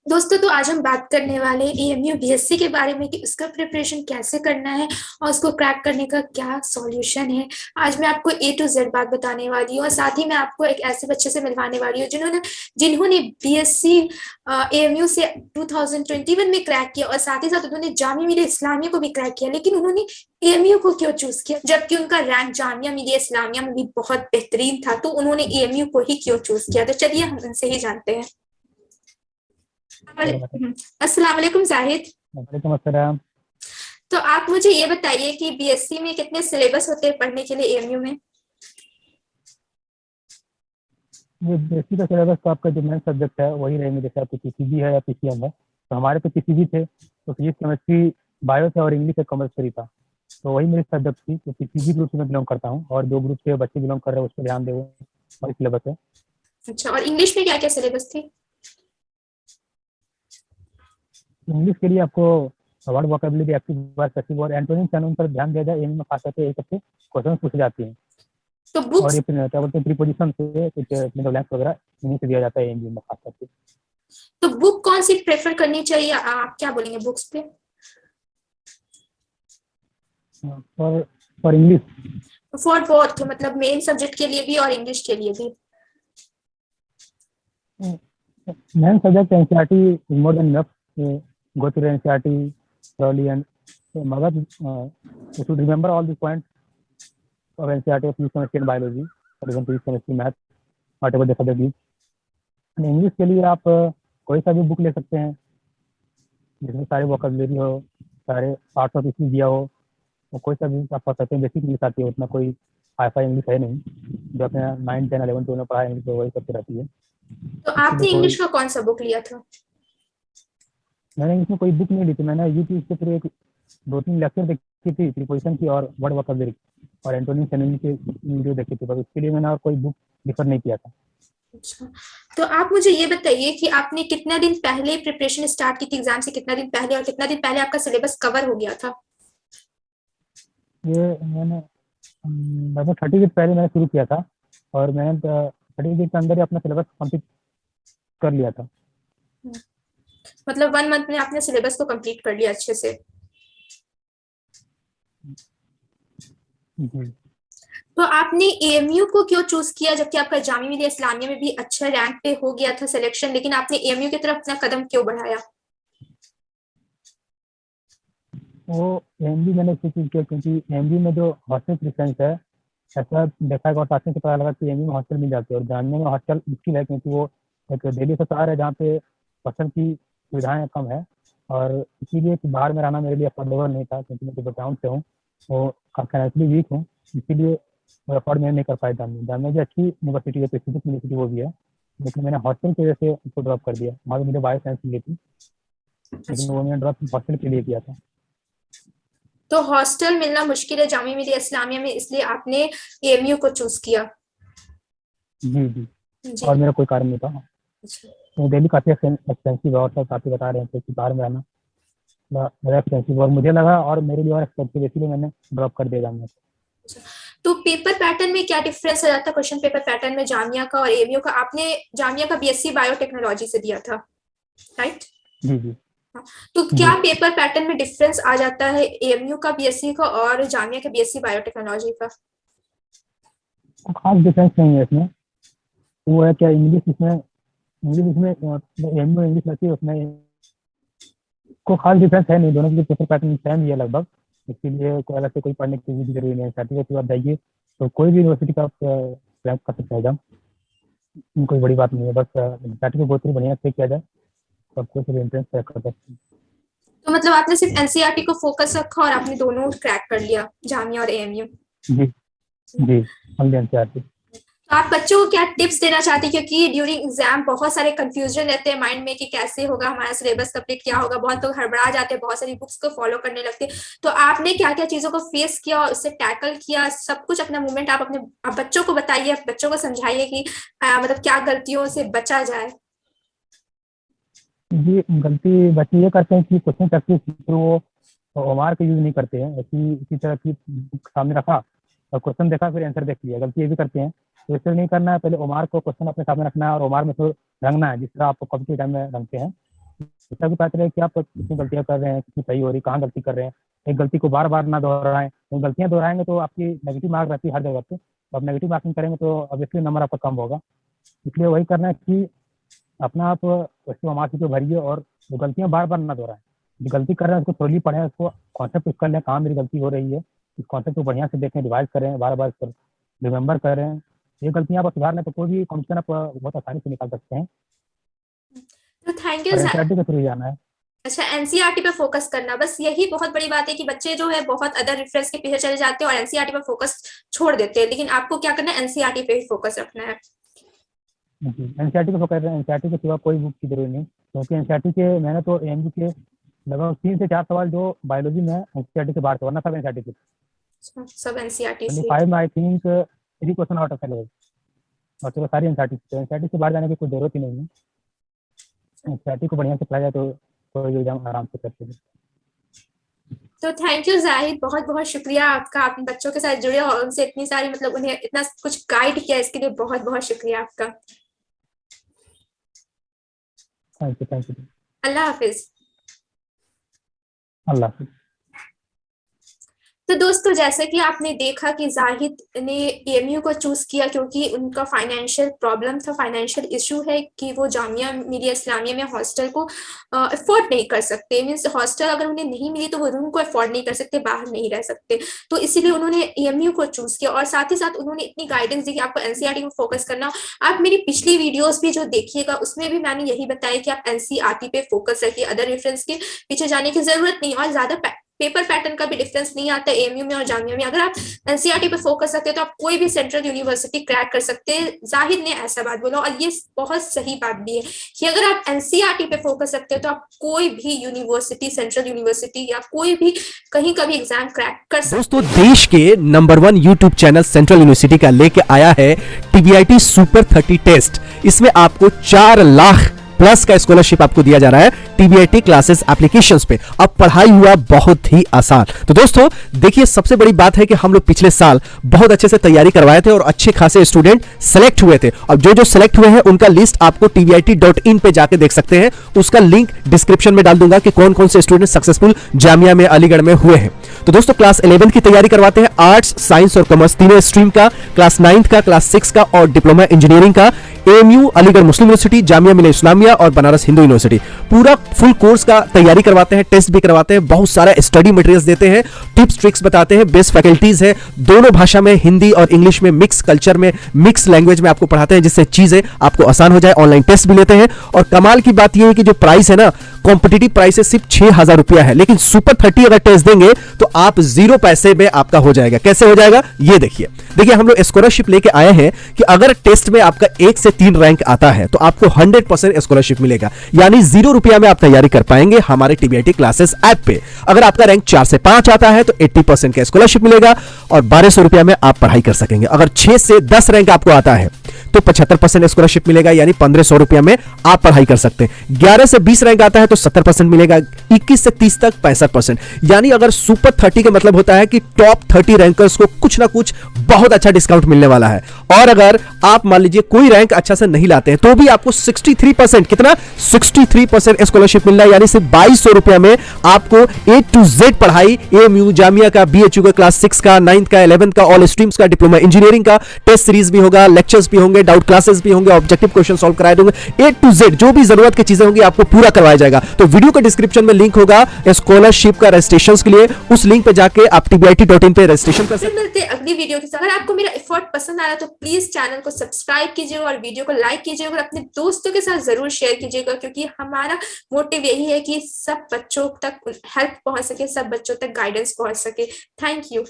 दोस्तों, तो आज हम बात करने वाले एएमयू बीएससी के बारे में कि उसका प्रिपरेशन कैसे करना है और उसको क्रैक करने का क्या सॉल्यूशन है। आज मैं आपको ए टू जेड बात बताने वाली हूँ और साथ ही मैं आपको एक ऐसे बच्चे से मिलवाने वाली हूँ जिन्होंने जिन्होंने बीएससी एएमयू से 2021 में क्रैक किया और साथ ही साथ उन्होंने जामिया मिलिया इस्लामिया को भी क्रैक किया। लेकिन उन्होंने एएमयू को क्यों चूज किया जबकि उनका रैंक जामिया मिलिया इस्लामिया में भी बहुत बेहतरीन था? तो उन्होंने एएमयू को ही क्यों चूज किया? तो चलिए हम उनसे ही जानते हैं। अस्सलाम वालेकुम जाहिद। वालेकुम अस्सलाम। तो आप मुझे ये बताइए कि बीएससी में कितने सिलेबस होते हैं पढ़ने के लिए एएमयू में? ये बेसिक का सिलेबस तो आपका जो मेन सब्जेक्ट है वही रहेंगे, जैसे आपके पीसीबी है या पीसीएम है। तो हमारे तो पीसीबी थे, तो फिजिक्स केमिस्ट्री बायो थे और इंग्लिश का कॉमर्स था। तो वही मेरी सब्जेक्ट थी। तो पीसीबी ग्रुप से मैं बिलोंग करता हूँ और जो ग्रुप से बच्चे बिलोंग कर रहे हैं उस पर ध्यान दें, वही सिलेबस है। अच्छा, और इंग्लिश में क्या क्या सिलेबस थी? इंग्लिश के लिए आपको word vocabulary, active verb, passive और एंटोनिम सैनोनिम पर ध्यान दिया जाए। इनमें खास करके एक सबसे क्वेश्चन पूछे जाते हैं। तो और बुक्स ये क्या बोलते हैं, प्रीपोजिशन से कुछ ब्लैंक्स वगैरह इन्हीं से दिया जाता है एमबी में खास करके। तो बुक कौन सी प्रेफर करनी चाहिए? आप क्या बोलेंगे बुक्स पे? फॉर इंग्लिश, फॉर बोथ, मतलब मेन सब्जेक्ट के लिए भी और इंग्लिश के लिए भी। main subject NCERT is more than enough. Go through NCERT thoroughly, and Magad, you should remember all the points of NCERT of physics, chemistry and biology, for example physics, chemistry, math, whatever the subject is. English के लिए आप कोई सा भी book ले सकते हैं जिसमें सारे वोकैबुलरी हो, सारे पार्ट्स ऑफ स्पीच दिया हो। वो कोई सा भी आप पढ़ सकते हैं। बेसिक इंग्लिश आती है, उतना कोई हाई फाई इंग्लिश है नहीं। जो अपने 9, 10, 11, 12 में पढ़ा इंग्लिश वही सबसे रहती है। तो इसके लिए आपने कोई इंग्लिश का कौन सा बुक लिया था? मैंने इसमें कोई बुक नहीं ली थी। मैंने यूट्यूब से फिर एक 2-3 लेक्चर देखी थी प्रीपोजिशन की और वर्ड वोकैबुलरी और एंटोनिम सिनोनिम की वीडियो देखी थी, बस उसके लिए मैंने और कोई बुक रिफर नहीं किया था। अच्छा, तो आप मुझे ये बताइए कि आपने कितना दिन पहले प्रिपरेशन स्टार्ट की थी एग्जाम से, कितना दिन पहले, और कितना दिन पहले आपका सिलेबस कवर हो गया था? ये मैंने लगभग 30 दिन पहले मैंने शुरू किया था और मैंने 30 दिन के अंदर ही अपना सिलेबस कंप्लीट कर लिया था। मतलब 1 मंथ में आपने सिलेबस को कंप्लीट कर लिया अच्छे से? जी। तो आपने एएमयू को क्यों चूज किया जबकि आपका जामिया मिलिया इस्लामिया में भी अच्छा रैंक पे हो गया था सिलेक्शन, लेकिन आपने एएमयू की तरफ अपना कदम क्यों बढ़ाया? वो एमबी मैंने इसलिए चूज किया क्योंकि एमबी में जो हॉस्टल प्रेफरेंस है, ऐसा देखा और साथ में पता लगा कि एमबी में हॉस्टल मिल जाती है और जामिया में हॉस्टल मुश्किल है क्योंकि वो एक दिल्ली से शहर है जहाँ पे हॉस्टल की सुविधाएं कम है। और इसीलिए कि बाहर में रहना मेरे लिए अफोर्डेबल नहीं था क्योंकि मैं जो बैकग्राउंड से हूँ वो फाइनेंशियली वीक हूँ। इसीलिए मैं अफोर्ड मैं नहीं कर पाया जामिया। जामिया भी अच्छी यूनिवर्सिटी है, प्रेस्टीजियस यूनिवर्सिटी वो भी है, लेकिन मैंने हॉस्टल की वजह से उसको ड्रॉप कर दिया। वहाँ पे मुझे बायो साइंस मिली थी, लेकिन अच्छा, वो मैंने ड्रॉप हॉस्टल के लिए किया था। तो हॉस्टल मिलना मुश्किल है जामिया मिलिया इस्लामिया में, इसलिए आपने एएमयू को चूज किया? जी जी। जी। और मेरा कोई कारण नहीं था। अच्छा। तो दिल्ली काफ़ी एक्सपेंसिव है और सब काफ़ी बता रहे थे कि बाहर में रहना ज़्यादा एक्सपेंसिव, और मुझे लगा और मेरे लिए और एक्सपेंसिव, इसलिए मैंने ड्रॉप कर दिया जामिया। तो पेपर पैटर्न में क्या डिफरेंस आ जाता है क्वेश्चन पेपर पैटर्न में जामिया का और एएमयू का? आपने जामिया का बीएससी बायोटेक्नोलॉजी से दिया था, राइट? जी जी तो क्या जी। पेपर पैटर्न में डिफरेंस आ जाता है एएमयू का बीएससी का और जामिया का बीएससी बायोटेक्नोलॉजी का? तो खास डिफरेंस नहीं है इसमें। वो है क्या, इंग्लिश इसमें एम इंग्लिश लगती है, उसमें कोई खास डिफरेंस है नहीं। दोनों के पेपर पैटर्न सेम ही है लगभग। इसीलिए कोई अलग से कोई पढ़ने की भी जरूरी नहीं है। सर्टिफिकेट आप जाइए तो कोई भी यूनिवर्सिटी का आप क्रैक कर सकते हैं एग्जाम। कोई बड़ी बात नहीं है, बस सर्टिफिकेट बहुत ही बढ़िया से किया जाए, सबको फिर एंट्रेंस क्रैक कर सकते हैं। तो मतलब आपने सिर्फ एनसीईआरटी को फोकस रखा और आपने दोनों क्रैक कर लिया, जामिया और एएमयू? जी जी। हम एनसीईआरटी। तो आप बच्चों को क्या टिप्स देना चाहते हैं, क्योंकि ड्यूरिंग एग्जाम बहुत सारे कंफ्यूजन रहते हैं माइंड में कि कैसे होगा हमारा सिलेबस कंप्लीट, क्या होगा, बहुत लोग हड़बड़ा जाते हैं, बहुत सारी बुक्स को फॉलो करने लगते हैं। तो आपने क्या क्या चीजों को फेस किया और उससे टैकल किया, सब कुछ अपना मूवमेंट आप बच्चों को बताइए, बच्चों को समझाइए कि मतलब क्या गलतियों से बचा जाए। जी, गलती बच्चे ये करते हैं कि क्वेश्चन प्रैक्टिस थ्रू वो ओमार का यूज नहीं करते हैं। ऐसी इसी तरह की बुक सामने रखा और क्वेश्चन देखा फिर आंसर देख लिया। गलती ये भी करते हैं। तो इससे नहीं करना है, पहले ओमार को क्वेश्चन अपने सामने रखना है और ओमार में फिर रंगना है जिस तरह आपको कॉम्पिटिटिव एग्जाम में रंगते हैं। इसका भी पता चले कि आप कितनी गलतियां कर रहे हैं, कितनी सही हो रही, कहाँ गलती कर रहे हैं। एक गलती को बार बार ना दोहराएं, तो गलतियां दोहराएंगे तो आपकी नेगेटिव मार्क रहती है हर जगह पे, तो आप नेगेटिव मार्किंग करेंगे तो ऑब्वियसली नंबर आपका कम होगा। इसलिए वही करना है कि अपना आप उसको मार्क्स को भरिए और जो गलतियां बार बार ना दोहराएं। जो गलती कर रहे हैं उसको थोड़ी पढ़ें, उसको कॉन्सेप्ट कर लें, कहाँ मेरी गलती हो रही है, इस कॉन्सेप्ट को बढ़िया से देखें, रिवाइज करें, बार बार रिमेंबर करें। ये गलतियां आप सुधार लें तो कोई भी कॉम्पिटिशन आप बहुत आसानी से निकाल सकते हैं। तो थैंक यू। और एनसीईआरटी के थ्रू जाना है। अच्छा, एनसीईआरटी पे फोकस करना, बस यही बहुत बड़ी बात है कि बच्चे जो है बहुत अदर रेफरेंस के पीछे चले जाते हैं और एनसीईआरटी पे फोकस छोड़ देते हैं, लेकिन आपको क्या करना है, एनसीईआरटी पे ही फोकस रखना है। एनसीईआरटी पे फोकस करें, एनसीईआरटी के सिवा कोई बुक की जरूरत नहीं, क्योंकि एनसीईआरटी के मैंने तो एएमयू के लगभग 3 से 4 सवाल जो बायोलॉजी में एनसीईआरटी से बाहर से, वरना सब एनसीईआरटी के। सब एनसीईआरटी से। 25 में I think 3 question out of syllabus, और तो सारी एनसीईआरटी से। एनसीईआरटी से बाहर जाने की कोई जरूरत ही नहीं है। एनसीईआरटी को बढ़िया से पढ़ाया जाए तो कोई एग्जाम आराम से कर सकते। तो थैंक यू जाहिद, बहुत बहुत शुक्रिया आपका, आप बच्चों के साथ जुड़े और उनसे इतनी सारी मतलब उन्हें इतना कुछ गाइड किया, इसके लिए बहुत बहुत शुक्रिया आपका। Thank you. अल्लाह हाफिज। अल्लाह हाफिज। तो दोस्तों, जैसे कि आपने देखा कि जाहिद ने एएमयू को चूज किया क्योंकि उनका फाइनेंशियल प्रॉब्लम था, फाइनेंशियल इशू है कि वो जामिया मिलिया इस्लामिया में हॉस्टल को अफोर्ड नहीं कर सकते। मीन्स हॉस्टल अगर उन्हें नहीं मिली तो वो रूम को अफोर्ड नहीं कर सकते, बाहर नहीं रह सकते, तो इसीलिए उन्होंने एएमयू को चूज किया। और साथ ही साथ उन्होंने इतनी गाइडेंस दी कि आपको एनसीईआरटी में फोकस करना। आप मेरी पिछली वीडियोस भी जो देखिएगा उसमें भी मैंने यही बताया कि आप एनसीईआरटी पे फोकस रखिए, अदर रेफरेंस के पीछे जाने की जरूरत नहीं। और ज्यादा पेपर पैटर्न का भी डिफरेंस नहीं आता एएमयू में और जामिया में। अगर आप एनसीईआरटी पे फोकस रखते हैं तो आप कोई भी सेंट्रल यूनिवर्सिटी क्रैक कर सकते हैं। जाहिद ने ऐसा बात बोला और ये बहुत सही बात भी है कि अगर आप एनसीईआरटी पे फोकस रखते हैं तो आप कोई भी यूनिवर्सिटी, सेंट्रल यूनिवर्सिटी या कोई भी कहीं का भी एग्जाम क्रैक कर सकते हैं। दोस्तों, देश के number 1 YouTube channel central university का लेके आया है टीबीआईटी सुपर 30 टेस्ट। इसमें आपको 4 लाख प्लस का स्कॉलरशिप आपको दिया जा रहा है टीबीआईटी क्लासेस एप्लीकेशंस पे। अब पढ़ाई हुआ बहुत ही आसान। तो दोस्तों देखिए, सबसे बड़ी बात है कि हम लोग पिछले साल बहुत अच्छे से तैयारी करवाए थे और अच्छे खासे स्टूडेंट सेलेक्ट हुए थे। अब जो जो सेलेक्ट हुए हैं उनका लिस्ट आपको tvit.in पे जाके देख सकते हैं। उसका लिंक डिस्क्रिप्शन में डाल दूंगा कि कौन कौन से स्टूडेंट सक्सेसफुल जामिया में, अलीगढ़ में हुए हैं। तो दोस्तों, क्लास 11 की तैयारी करवाते हैं, आर्ट्स, साइंस और कॉमर्स तीनों स्ट्रीम का, क्लास 9 का, क्लास 6 का और डिप्लोमा इंजीनियरिंग का। एएमयू, अलीगढ़ मुस्लिम यूनिवर्सिटी, जामिया मिलिया इस्लामिया और बनारस हिंदू यूनिवर्सिटी पूरा फुल कोर्स का तैयारी करवाते हैं, टेस्ट भी करवाते हैं, बहुत सारा स्टडी मटेरियल्स देते हैं, टिप्स ट्रिक्स बताते हैं, बेस्ट फैकल्टीज है, दोनों भाषा में, हिंदी और इंग्लिश में, मिक्स कल्चर में, मिक्स लैंग्वेज में आपको पढ़ाते हैं, जिससे चीजें आपको आसान हो जाए। ऑनलाइन टेस्ट भी लेते हैं। और कमाल की बात यह है कि जो प्राइस है ना, कॉम्पिटिटिव प्राइस है सिर्फ 6000 रुपया है, लेकिन सुपर 30 अगर टेस्ट देंगे तो आप 0 पैसे में आपका हो जाएगा। कैसे हो जाएगा ये देखिए। हम लोग स्कॉलरशिप लेके आए हैं कि अगर टेस्ट में आपका 1 से 3 रैंक आता है तो आपको 100% स्कॉलरशिप मिलेगा, यानी 0 रुपया में आप तैयारी कर पाएंगे हमारे टीबीआईटी क्लासेस ऐप पे। अगर आपका रैंक 4 से 5 आता है तो 80% का स्कॉलरशिप मिलेगा और 1200 रुपया में आप पढ़ाई कर सकेंगे। अगर 6 से 10 रैंक आपको आता है तो 75% स्कॉलरशिप मिलेगा, यानी 1500 रुपया में आप पढ़ाई कर सकते हैं। 11 से 20 रैंक आता है तो 70% मिलेगा, 21 से 30 तक 65%। यानी अगर सुपर 30 का मतलब होता है कि टॉप 30 रैंकर्स को कुछ ना कुछ बहुत अच्छा डिस्काउंट मिलने वाला है। और अगर आप मान लीजिए कोई रैंक अच्छा से नहीं लाते हैं तो भी आपको 63%, कितना 63% स्कॉलरशिप मिल रहा है, यानी सिर्फ 2200 रुपया में आपको A to Z पढ़ाई, एएमयू, जामिया का, बीएचयू का, क्लास 6 का, 9th का, 11th का, ऑल स्ट्रीम्स का, डिप्लोमा इंजीनियरिंग का, टेस्ट सीरीज भी होगा, लेक्चर्स भी होंगे, डाउट क्लासेस भी होंगे, ऑब्जेक्टिव क्वेश्चन सॉल्व कराए दूंगे। A to Z जो भी जरूरत की चीजें होंगी आपको पूरा करवाया जाएगा। तो वीडियो के डिस्क्रिप्शन में लिंक होगा स्कॉलरशिप का रजिस्ट्रेशन के लिए, उस लिंक पे जाके आप tvit.in पे रजिस्ट्रेशन कर सकते हैं। मिलते हैं अगली वीडियो के साथ। अगर आपको मेरा एफर्ट पसंद आया तो प्लीज चैनल को सब्सक्राइब कीजिए और वीडियो को लाइक कीजिए और अपने दोस्तों के साथ जरूर शेयर कीजिएगा, क्योंकि हमारा मोटिव यही है कि सब बच्चों तक हेल्प पहुंच सके, सब बच्चों तक गाइडेंस पहुंच सके। Thank you.